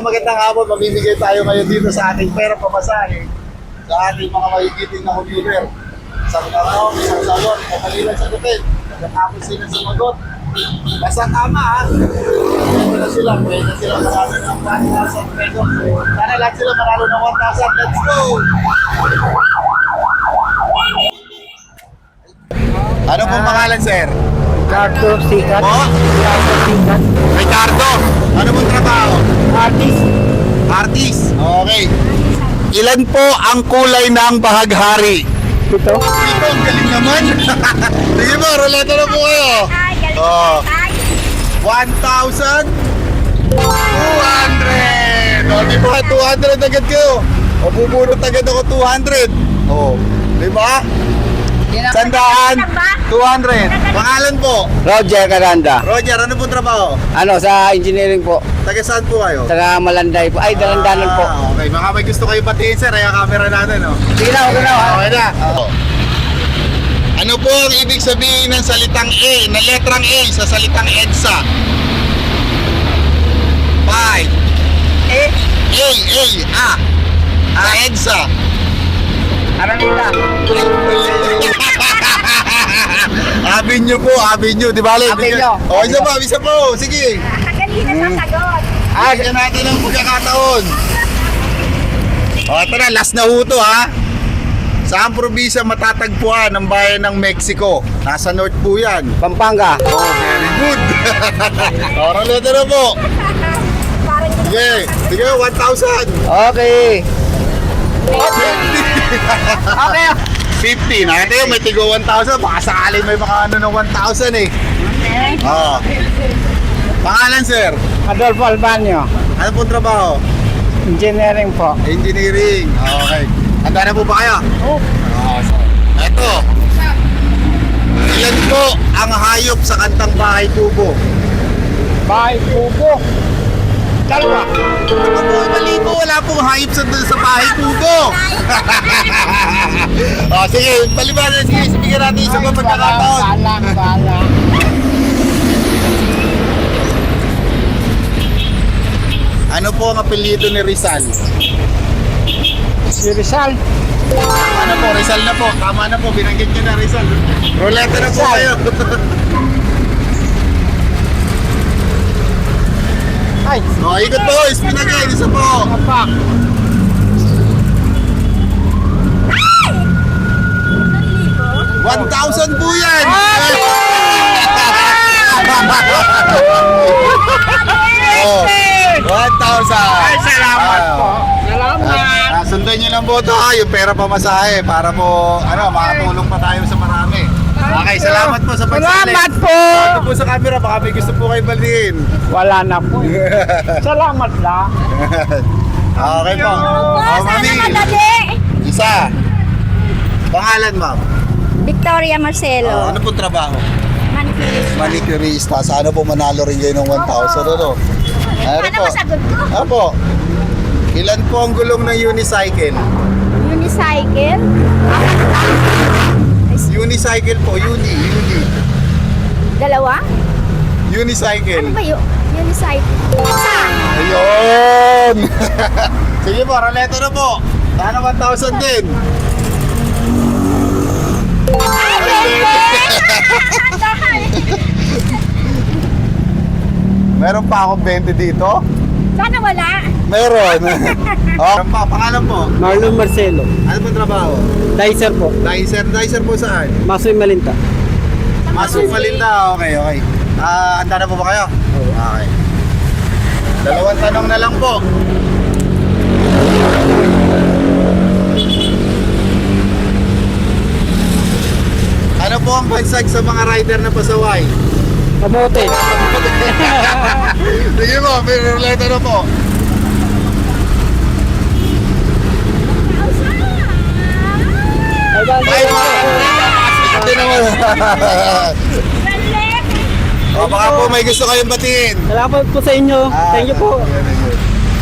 magandang hapon. Mamimigay tayo ngayon dito sa ating pera pamasahe sa ating mga magigiting na computer. Isang tanong, isang sagot, kapalilan sagutin. Pagkatapos sila sumagot. Basta tama ha. Pwede na sila manalo ng 1,000 pesos. Sana lahat sila manalo ng 1,000. Let's go! Ano pong pangalan, sir? Ricardo Sikat. Po? Ricardo Sikat. Ricardo. Ano pong trabaho? Artist. Artist. Okay. Ilan po ang kulay ng bahaghari? Ito. Ito, ang galing naman. Sige po, ruleta na po kayo. Oh. 1,200. O, di ba? 200 agad kayo. O, bubunot agad ako 200. O, di ba? Sandaan. 200. Pangalan po? Roger Caranda. Roger, ano po trabaho? Ano, sa engineering po. Taga saan po kayo? Taga Malanday po. Ay, Dalandanan po. Okay, baka may gusto kayo batiin, sir. Ay, ang camera natin, no? Sige na, okay na. Okay na. Ano po ang ibig sabihin ng salitang A, na letrang A sa salitang EDSA? 5. EDSA. Aranita. Avenue po, Avenue, di ba? Avenue. O, isa po, sige. Kanina sa sagot. Bigyan natin ang pagkakataon. O, ito na, last na huto ha. Saan probinsya matatagpuan ang bayan ng Mexico? Nasa north po yan. Pampanga. Oh, very good. Oral letter na po. Parang Sige, 1,000. Okay. 50. Okay. 50. Nakita yun, may tigo 1,000. Baka sakali may mga ano ng 1,000 eh. Oh. Pangalan, sir? Adolfo Albanio. Ano pong trabaho? Engineering po. Engineering. Okay. Handa na po ba kayo? Oh. Eto. Ilan po ang hayop sa kantang Bahay Kubo? Bahay Kubo. Dalawa. Ako po, mali po. Wala pong hayop sa Bahay Kubo. O, sige, palibanan. Sige, bigyan natin isa pa pagkakataon. Bala. Ano po ang apelyido ni Rizal? Si Rizal. Tama na po, Rizal na po. Tama na po, binanggit nyo na Rizal. Roleta na po Rizal. kayo. Ay. O, ikot po, spin again. Isa po. Apak. $1,000 po yan! Oh, 1,000! Ay, salamat po. Salamat. Sundan nyo lang po ito ha, yung pera pamasahe para po, makatulong pa tayo sa marami. Okay, salamat po sa pagsali. Salamat po. Ito po sa camera, baka may gusto po kayo baliin. Wala na po. Salamat lang. Okay po. Oh, mami, madali. isa. Pangalan, ma'am? Victoria Marcelo. Ano po trabaho? Manicurist. Manicurista. Sana po manalo rin kayo ng 1,000. Ano? Ano Ano po? masagot ko? Apo. Ilan po ang gulong ng unicycle? Unicycle? Unicycle po, uni. Dalawa? Unicycle. Ano ba yun? Unicycle. Isa. Ayun! Sige po, roleta na po. Sana 1,000 din. Ay, bebe! Meron pa akong 20 dito? Sana wala. Meron. Oh, meron pa. Pangalan po? Marlon Marcelo. Ano po trabaho? Dicer po. Dicer po saan? Masoy Malinta. Masuk Malinda. Okay. Handa na po ba kayo? Okay. Dalawang tanong na lang po. Ano po ang bansag sa mga rider na pasaway? Kamote. Sige po, may ruleta na po. Ay, hindi naman. O, baka po may gusto kayong batiin. Salamat po sa inyo. Thank you po.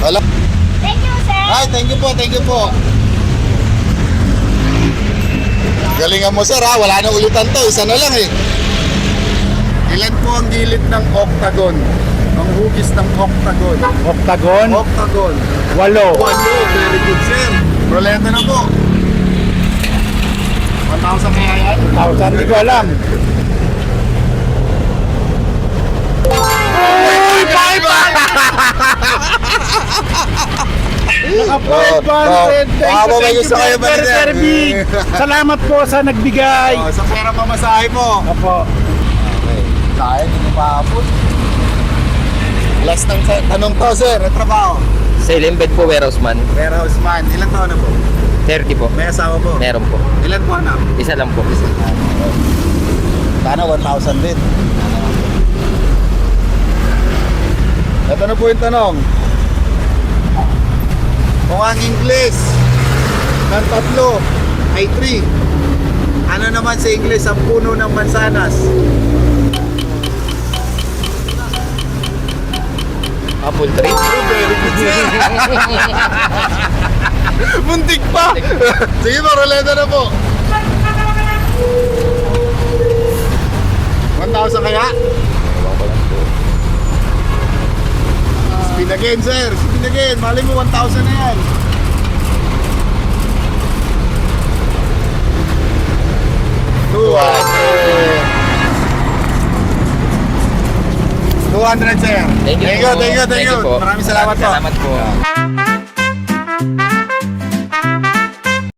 Wala. Thank you, sir. Ay, thank you po. Galingan mo, sir, ha? Wala na ulitan to. Isa na lang, eh. Ilan po ang gilid ng octagon? Ang hugis ng octagon. Octagon, Octagon. 8. Walo, very good, sir. Roleta na po. 1,000 kaya yan? 1,000, hindi ko alam. Uy, 500! Baka may gusto kayo ba nila? Very big. Salamat po sa nagbigay. Sa pera pamasahe mo. Opo. Okay. Kaya, hindi ko paabot. Last ng tanong to, sir. Ang trabaho. Sa Ilimbed po, warehouse man. Warehouse man. Ilan taon na po? 30 po. May asawa po? Meron po. Ilan po anak? Isa lang po. Sana 1,000 din. Ito na po yung tanong. Kung ang Ingles ng 3 ay 3, ano naman sa Ingles ang puno ng mansanas? Apple tree. Oh, very good, sir. Muntik pa. Sige po, roleta na po. 1,000 kaya? Spin again, sir. Spin again. Mali mo 1,000 na yan. $200, sir. Thank you po. Thank you. po. Maraming salamat po. Salamat po.